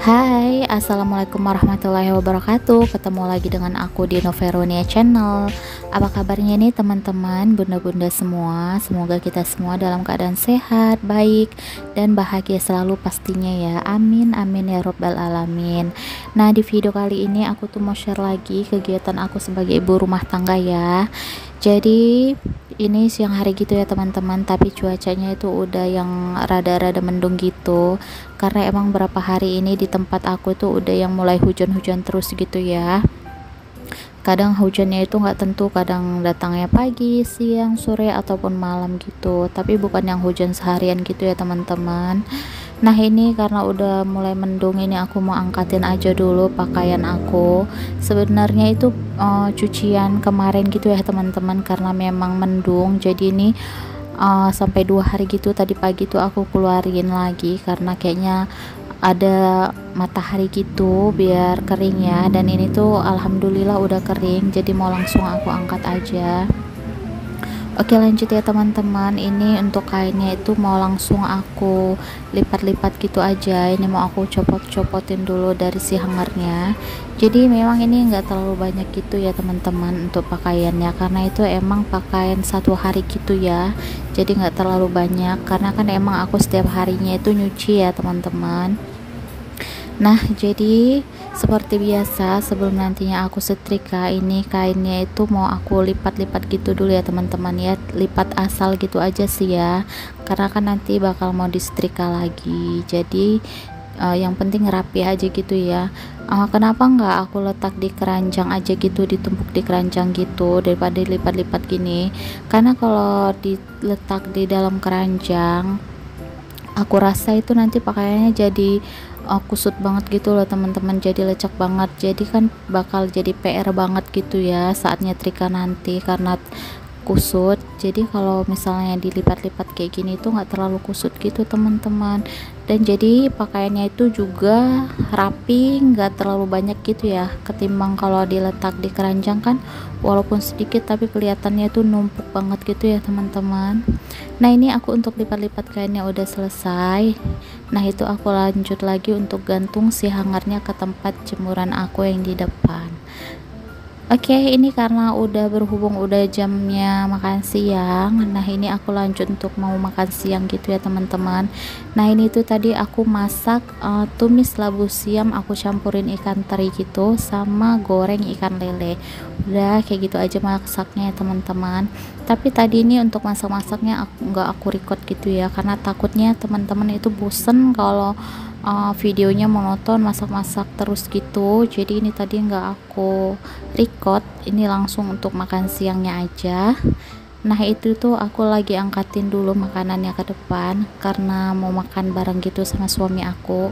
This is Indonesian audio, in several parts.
Hai, assalamualaikum warahmatullahi wabarakatuh. Ketemu lagi dengan aku di Noveronia Channel. Apa kabarnya nih teman-teman, bunda-bunda semua? Semoga kita semua dalam keadaan sehat, baik, dan bahagia selalu pastinya ya. Amin, amin ya robbal alamin. Nah, di video kali ini aku tuh mau share lagi kegiatan aku sebagai ibu rumah tangga ya. Jadi ini siang hari gitu ya teman-teman, tapi cuacanya itu udah yang rada-rada mendung gitu, karena emang berapa hari ini di tempat aku tuh udah yang mulai hujan-hujan terus gitu ya. Kadang hujannya itu nggak tentu, kadang datangnya pagi, siang, sore, ataupun malam gitu, tapi bukan yang hujan seharian gitu ya teman-teman. Nah, ini karena udah mulai mendung, ini aku mau angkatin aja dulu pakaian aku. Sebenarnya itu cucian kemarin gitu ya teman-teman, karena memang mendung, jadi ini sampai 2 hari gitu. Tadi pagi tuh aku keluarin lagi karena kayaknya ada matahari gitu biar kering ya, dan ini tuh alhamdulillah udah kering, jadi mau langsung aku angkat aja. Oke, lanjut ya teman-teman. Ini untuk kainnya itu mau langsung aku lipat-lipat gitu aja. Ini mau aku copot-copotin dulu dari si hangernya. Jadi memang ini enggak terlalu banyak gitu ya teman-teman untuk pakaiannya, karena itu emang pakaian 1 hari gitu ya. Jadi enggak terlalu banyak, karena kan emang aku setiap harinya itu nyuci ya teman-teman. Nah, jadi seperti biasa sebelum nantinya aku setrika, ini kainnya itu mau aku lipat-lipat gitu dulu ya teman-teman ya. Lipat asal gitu aja sih ya, karena kan nanti bakal mau disetrika lagi. Jadi yang penting rapi aja gitu ya. Kenapa nggak aku letak di keranjang aja gitu, ditumpuk di keranjang gitu daripada lipat-lipat gini? Karena kalau diletak di dalam keranjang, aku rasa itu nanti pakaiannya jadi kusut banget gitu loh teman-teman, jadi lecek banget, jadi kan bakal jadi PR banget gitu ya saat nyetrika nanti karena kusut. Jadi kalau misalnya dilipat-lipat kayak gini itu nggak terlalu kusut gitu teman-teman, dan jadi pakaiannya itu juga rapi, nggak terlalu banyak gitu ya, ketimbang kalau diletak di keranjang kan walaupun sedikit tapi kelihatannya tuh numpuk banget gitu ya teman-teman. Nah, ini aku untuk lipat-lipat kainnya udah selesai. Nah, itu aku lanjut lagi untuk gantung si hangarnya ke tempat jemuran aku yang di depan. Oke, ini karena udah berhubung udah jamnya makan siang. Nah, ini aku lanjut untuk mau makan siang gitu ya teman-teman. Nah, ini tuh tadi aku masak tumis labu siam, aku campurin ikan teri gitu sama goreng ikan lele. Udah kayak gitu aja masaknya ya teman-teman. Tapi tadi ini untuk masak-masaknya nggak aku record gitu ya, karena takutnya teman-teman itu bosen kalau videonya monoton masak-masak terus gitu. Jadi ini tadi nggak aku record, ini langsung untuk makan siangnya aja. Nah, itu tuh aku lagi angkatin dulu makanannya ke depan karena mau makan bareng gitu sama suami aku.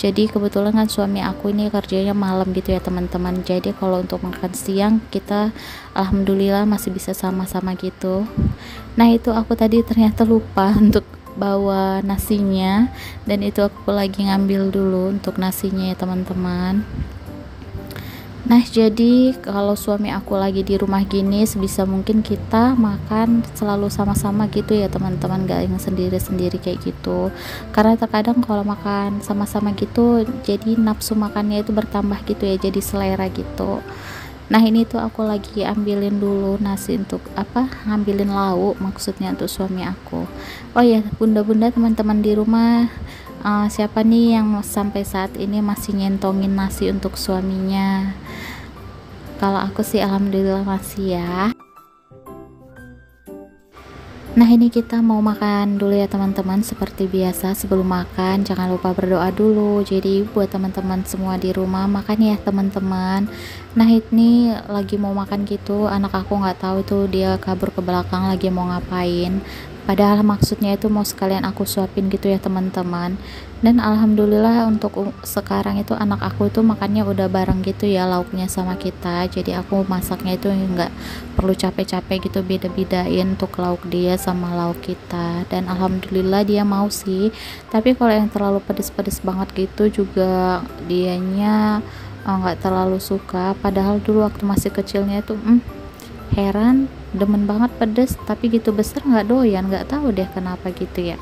Jadi kebetulan kan suami aku ini kerjanya malam gitu ya teman-teman, jadi kalau untuk makan siang kita alhamdulillah masih bisa sama-sama gitu. Nah, itu aku tadi ternyata lupa untuk bawa nasinya, dan itu aku lagi ngambil dulu untuk nasinya ya teman-teman. Nah, jadi kalau suami aku lagi di rumah gini sebisa mungkin kita makan selalu sama-sama gitu ya teman-teman, gak yang sendiri-sendiri kayak gitu, karena terkadang kalau makan sama-sama gitu jadi nafsu makannya itu bertambah gitu ya, jadi selera gitu. Nah, ini tuh aku lagi ambilin dulu nasi untuk ngambilin lauk maksudnya untuk suami aku. Oh ya bunda-bunda teman-teman di rumah, siapa nih yang sampai saat ini masih nyentongin nasi untuk suaminya? Kalau aku sih alhamdulillah masih ya. Nah, ini kita mau makan dulu ya teman-teman. Seperti biasa sebelum makan jangan lupa berdoa dulu. Jadi buat teman-teman semua di rumah makan ya teman-teman. Nah, ini lagi mau makan gitu, anak aku nggak tahu tuh dia kabur ke belakang lagi mau ngapain. Padahal maksudnya itu mau sekalian aku suapin gitu ya teman-teman. Dan alhamdulillah untuk sekarang itu anak aku itu makannya udah bareng gitu ya lauknya sama kita. Jadi aku masaknya itu nggak perlu capek-capek gitu beda-bedain untuk lauk dia sama lauk kita. Dan alhamdulillah dia mau sih. Tapi kalau yang terlalu pedes-pedes banget gitu juga dianya nggak terlalu suka. Padahal dulu waktu masih kecilnya itu heran demen banget pedes, tapi gitu besar nggak doyan, nggak tahu deh kenapa gitu ya.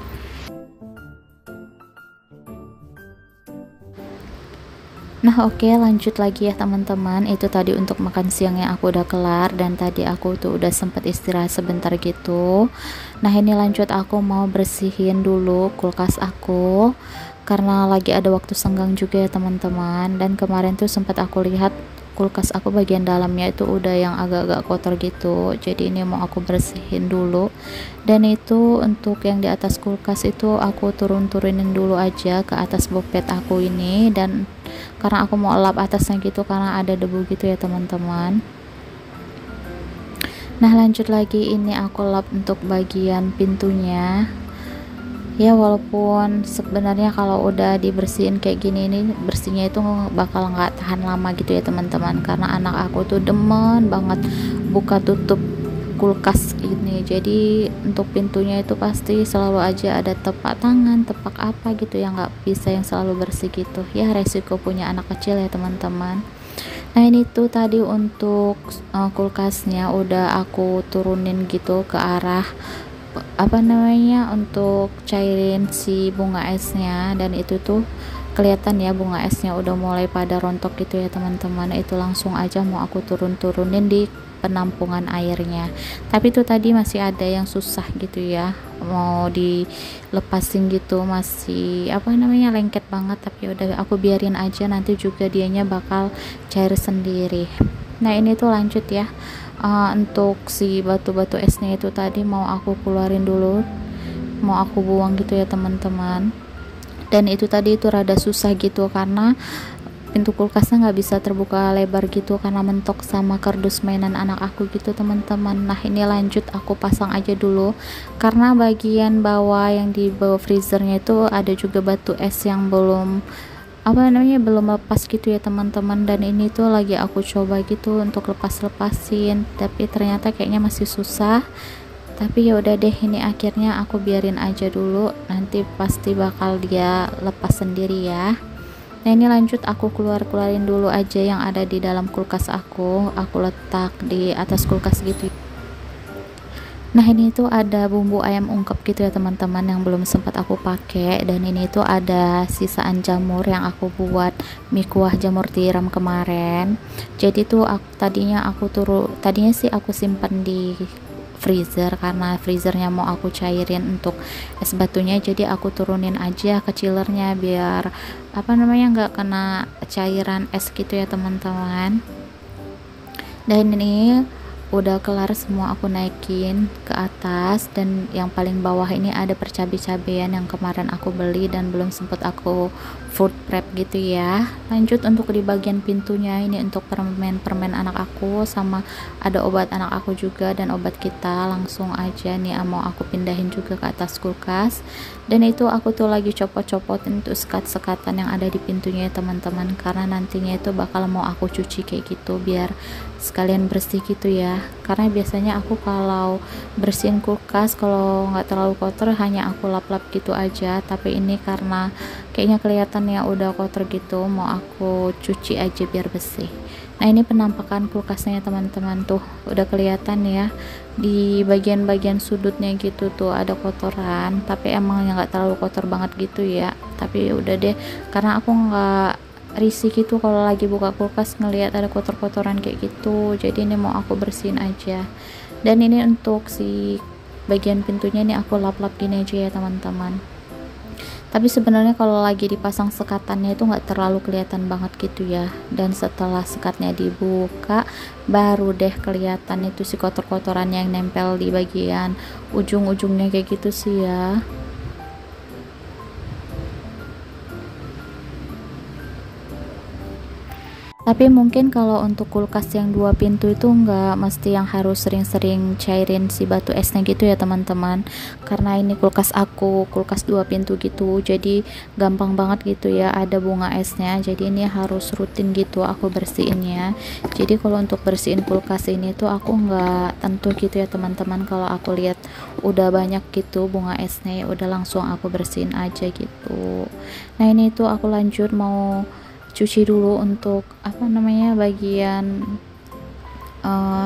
Nah, oke, lanjut lagi ya teman-teman. Itu tadi untuk makan siangnya aku udah kelar, dan tadi aku tuh udah sempet istirahat sebentar gitu. Nah, ini lanjut aku mau bersihin dulu kulkas aku karena lagi ada waktu senggang juga ya teman-teman. Dan kemarin tuh sempat aku lihat kulkas aku bagian dalamnya itu udah yang agak-agak kotor gitu. Jadi ini mau aku bersihin dulu. Dan itu untuk yang di atas kulkas itu aku turunin dulu aja ke atas bopet aku ini, dan karena aku mau lap atasnya gitu karena ada debu gitu ya teman-teman. Nah, lanjut lagi ini aku lap untuk bagian pintunya ya, walaupun sebenarnya kalau udah dibersihin kayak gini ini bersihnya itu bakal nggak tahan lama gitu ya teman-teman, karena anak aku tuh demen banget buka tutup kulkas ini. Jadi untuk pintunya itu pasti selalu aja ada tepak tangan, tepak apa gitu yang nggak bisa yang selalu bersih gitu ya, resiko punya anak kecil ya teman-teman. Nah, ini tuh tadi untuk kulkasnya udah aku turunin gitu ke arah apa namanya untuk cairin si bunga esnya, dan itu tuh kelihatan ya bunga esnya udah mulai pada rontok gitu ya teman-teman. Itu langsung aja mau aku turunin di penampungan airnya, tapi itu tadi masih ada yang susah gitu ya, mau dilepasin gitu masih apa namanya lengket banget, tapi udah aku biarin aja, nanti juga dianya bakal cair sendiri. Nah, ini tuh lanjut ya, untuk si batu-batu esnya itu tadi mau aku keluarin dulu, mau aku buang gitu ya teman-teman. Dan itu tadi itu rada susah gitu karena pintu kulkasnya nggak bisa terbuka lebar gitu karena mentok sama kardus mainan anak aku gitu teman-teman. Nah, ini lanjut aku pasang aja dulu karena bagian bawah yang di bawah freezernya itu ada juga batu es yang belum apa namanya belum lepas gitu ya teman-teman. Dan ini tuh lagi aku coba gitu untuk lepasin, tapi ternyata kayaknya masih susah. Tapi ya udah deh, ini akhirnya aku biarin aja dulu, nanti pasti bakal dia lepas sendiri ya. Nah, ini lanjut aku keluarin dulu aja yang ada di dalam kulkas aku letak di atas kulkas gitu. Nah, ini tuh ada bumbu ayam ungkep gitu ya teman-teman yang belum sempat aku pakai, dan ini tuh ada sisaan jamur yang aku buat mie kuah jamur tiram kemarin. Jadi tuh tadinya sih aku simpan di freezer karena freezernya mau aku cairin untuk es batunya, jadi aku turunin aja ke chillernya biar apa namanya nggak kena cairan es gitu ya teman-teman. Dan ini udah kelar semua, aku naikin ke atas, dan yang paling bawah ini ada percabai-cabean yang kemarin aku beli dan belum sempet aku food prep gitu ya. Lanjut untuk di bagian pintunya ini untuk permen anak aku, sama ada obat anak aku juga dan obat kita. Langsung aja nih mau aku pindahin juga ke atas kulkas. Dan itu aku tuh lagi copot-copotin untuk sekat-sekatan yang ada di pintunya ya teman-teman, karena nantinya itu bakal mau aku cuci kayak gitu biar sekalian bersih gitu ya. Karena biasanya aku kalau bersihin kulkas kalau nggak terlalu kotor hanya aku lap-lap gitu aja, tapi ini karena kayaknya kelihatannya udah kotor gitu mau aku cuci aja biar bersih. Nah, ini penampakan kulkasnya teman-teman, tuh udah kelihatan ya di bagian-bagian sudutnya gitu tuh ada kotoran, tapi emangnya nggak terlalu kotor banget gitu ya. Tapi udah deh, karena aku nggak risih gitu kalau lagi buka kulkas ngelihat ada kotor-kotoran kayak gitu, jadi ini mau aku bersihin aja. Dan ini untuk si bagian pintunya ini aku lap-lap gini aja ya teman-teman. Tapi sebenarnya kalau lagi dipasang sekatannya itu nggak terlalu kelihatan banget gitu ya, dan setelah sekatnya dibuka baru deh kelihatan itu si kotor-kotoran yang nempel di bagian ujung-ujungnya kayak gitu sih ya. Tapi mungkin kalau untuk kulkas yang 2 pintu itu nggak mesti yang harus sering-sering cairin si batu esnya gitu ya teman-teman, karena ini kulkas aku kulkas 2 pintu gitu, jadi gampang banget gitu ya ada bunga esnya, jadi ini harus rutin gitu aku bersihinnya. Jadi kalau untuk bersihin kulkas ini tuh aku nggak tentu gitu ya teman-teman, kalau aku lihat udah banyak gitu bunga esnya ya udah langsung aku bersihin aja gitu. Nah ini tuh aku lanjut mau cuci dulu untuk apa namanya bagian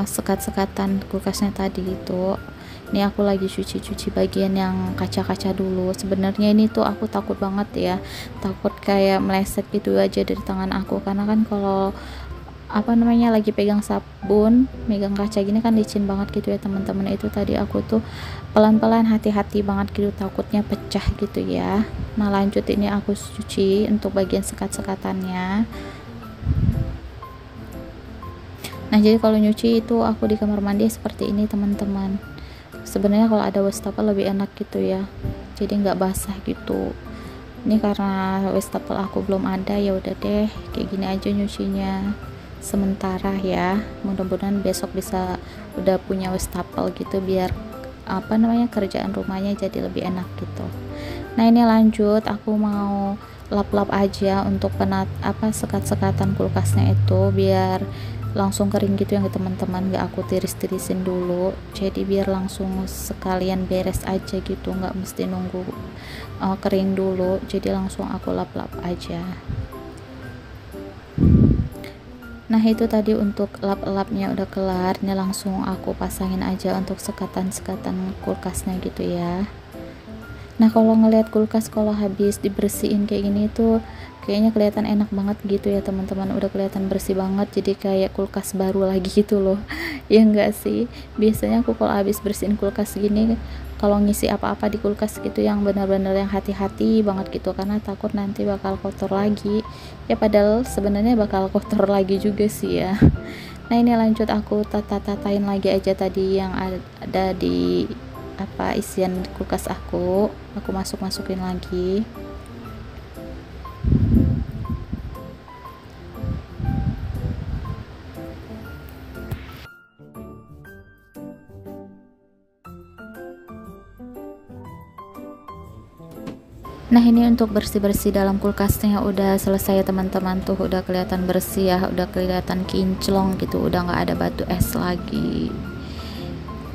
sekat-sekatan kulkasnya tadi itu. Ini aku lagi cuci bagian yang kaca-kaca dulu. Sebenarnya ini tuh aku takut banget ya, takut kayak meleset gitu aja dari tangan aku, karena kan kalau apa namanya lagi pegang sabun, megang kaca gini kan licin banget gitu ya teman-teman. Itu tadi aku tuh pelan-pelan hati-hati banget gitu, takutnya pecah gitu ya. Nah lanjut ini aku cuci untuk bagian sekat-sekatannya. Nah jadi kalau nyuci itu aku di kamar mandi seperti ini teman-teman. Sebenarnya kalau ada wastafel lebih enak gitu ya, jadi nggak basah gitu. Ini karena wastafel aku belum ada, ya udah deh kayak gini aja nyucinya sementara ya. Mudah-mudahan besok bisa udah punya wastafel gitu, biar apa namanya kerjaan rumahnya jadi lebih enak gitu. Nah ini lanjut aku mau lap-lap aja untuk sekat-sekatan kulkasnya itu biar langsung kering gitu ya teman-teman, nggak aku tiris-tirisin dulu, jadi biar langsung sekalian beres aja gitu, nggak mesti nunggu kering dulu, jadi langsung aku lap-lap aja. Nah itu tadi untuk lap-lapnya udah kelar, ini langsung aku pasangin aja untuk sekatan-sekatan kulkasnya gitu ya. Nah kalau ngelihat kulkas kalau habis dibersihin kayak gini tuh kayaknya kelihatan enak banget gitu ya teman-teman, udah kelihatan bersih banget, jadi kayak kulkas baru lagi gitu loh. Ya enggak sih, biasanya aku kalau habis bersihin kulkas gini, kalau ngisi apa-apa di kulkas gitu yang benar-benar yang hati-hati banget gitu, karena takut nanti bakal kotor lagi ya, padahal sebenarnya bakal kotor lagi juga sih ya. Nah ini lanjut aku tata-tatain lagi aja tadi yang ada di isian kulkas aku masukin lagi. Nah ini untuk bersih-bersih dalam kulkasnya udah selesai ya teman-teman, tuh udah kelihatan bersih ya, udah kelihatan kinclong gitu, udah nggak ada batu es lagi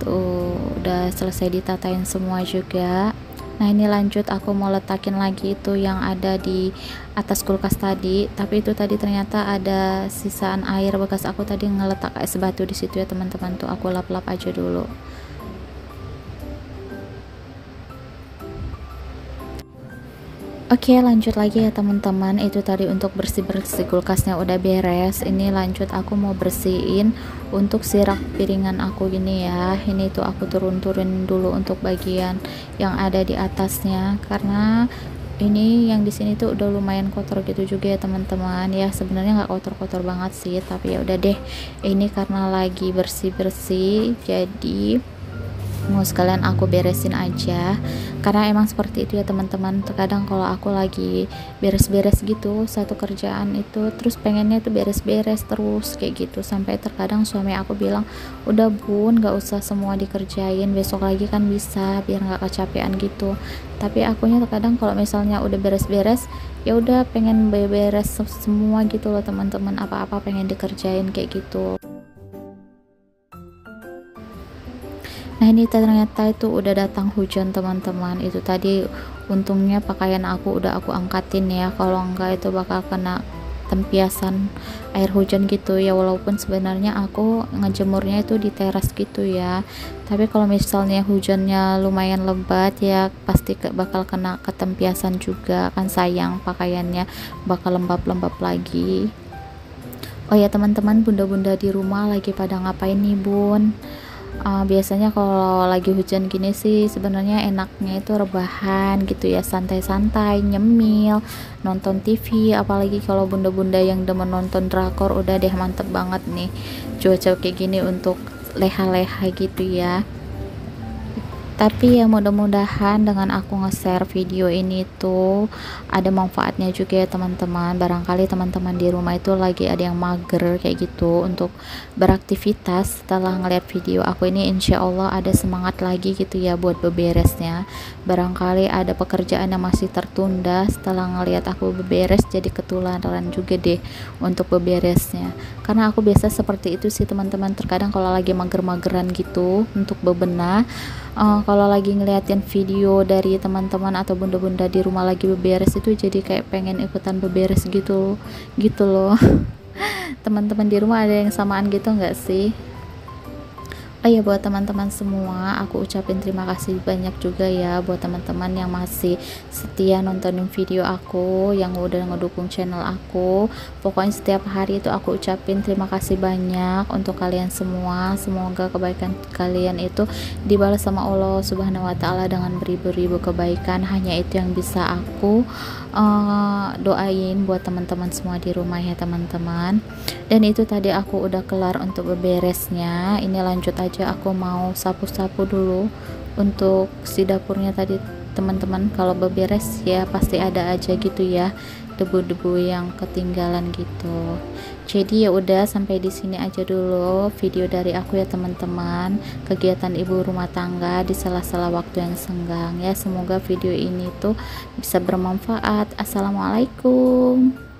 tuh, udah selesai ditatain semua juga. Nah ini lanjut aku mau letakin lagi itu yang ada di atas kulkas tadi, tapi itu tadi ternyata ada sisaan air bekas aku tadi ngeletak es batu di situ ya teman-teman, tuh aku lap-lap aja dulu. Oke lanjut lagi ya teman-teman, itu tadi untuk bersih-bersih kulkasnya udah beres. Ini lanjut aku mau bersihin untuk si rak piringan aku gini ya. Ini tuh aku turun-turunin dulu untuk bagian yang ada di atasnya, karena ini yang di sini tuh udah lumayan kotor gitu juga ya teman-teman ya. Sebenarnya nggak kotor-kotor banget sih, tapi ya udah deh, ini karena lagi bersih-bersih jadi mau sekalian aku beresin aja, karena emang seperti itu ya teman-teman. Terkadang kalau aku lagi beres-beres gitu satu kerjaan itu, terus pengennya tuh beres-beres terus kayak gitu, sampai terkadang suami aku bilang udah bun gak usah semua dikerjain, besok lagi kan bisa, biar nggak kecapean gitu. Tapi akunya terkadang kalau misalnya udah beres-beres ya udah pengen beres semua gitu loh teman-teman, apa-apa pengen dikerjain kayak gitu. Nah ini ternyata itu udah datang hujan teman-teman. Itu tadi untungnya pakaian aku udah aku angkatin ya, kalau enggak itu bakal kena tempiasan air hujan gitu ya. Walaupun sebenarnya aku ngejemurnya itu di teras gitu ya, tapi kalau misalnya hujannya lumayan lebat ya pasti bakal kena ketempiasan juga kan, sayang pakaiannya bakal lembab-lembab lagi. Oh ya teman-teman, bunda-bunda di rumah lagi pada ngapain nih bun? Biasanya kalau lagi hujan gini sih sebenarnya enaknya itu rebahan gitu ya, santai-santai, nyemil, nonton TV, apalagi kalau bunda-bunda yang demen nonton drakor udah deh mantep banget nih cuaca kayak gini untuk leha-leha gitu ya. Tapi ya mudah-mudahan dengan aku nge-share video ini tuh ada manfaatnya juga ya teman-teman. Barangkali teman-teman di rumah itu lagi ada yang mager kayak gitu untuk beraktivitas. Setelah ngeliat video aku ini, insya Allah ada semangat lagi gitu ya buat beberesnya. Barangkali ada pekerjaan yang masih tertunda, setelah ngeliat aku beberes jadi ketularan juga deh untuk beberesnya. Karena aku biasa seperti itu sih teman-teman, terkadang kalau lagi mager-mageran gitu untuk bebenah, kalau lagi ngeliatin video dari teman-teman atau bunda-bunda di rumah lagi beberes itu jadi kayak pengen ikutan beberes gitu loh. Teman-teman di rumah ada yang samaan gitu nggak sih? Oh ya, buat teman-teman semua aku ucapin terima kasih banyak juga ya buat teman-teman yang masih setia nontonin video aku, yang udah ngedukung channel aku. Pokoknya setiap hari itu aku ucapin terima kasih banyak untuk kalian semua. Semoga kebaikan kalian itu dibalas sama Allah Subhanahu wa taala dengan beribu-ribu kebaikan. Hanya itu yang bisa aku doain buat teman-teman semua di rumah ya teman-teman. Dan itu tadi aku udah kelar untuk beberesnya. Ini lanjut aja, aku mau sapu-sapu dulu untuk si dapurnya tadi teman-teman. Kalau beberes ya pasti ada aja gitu ya debu-debu yang ketinggalan gitu. Jadi ya udah sampai di sini aja dulu video dari aku ya teman-teman, kegiatan ibu rumah tangga di sela-sela waktu yang senggang ya. Semoga video ini tuh bisa bermanfaat. Assalamualaikum.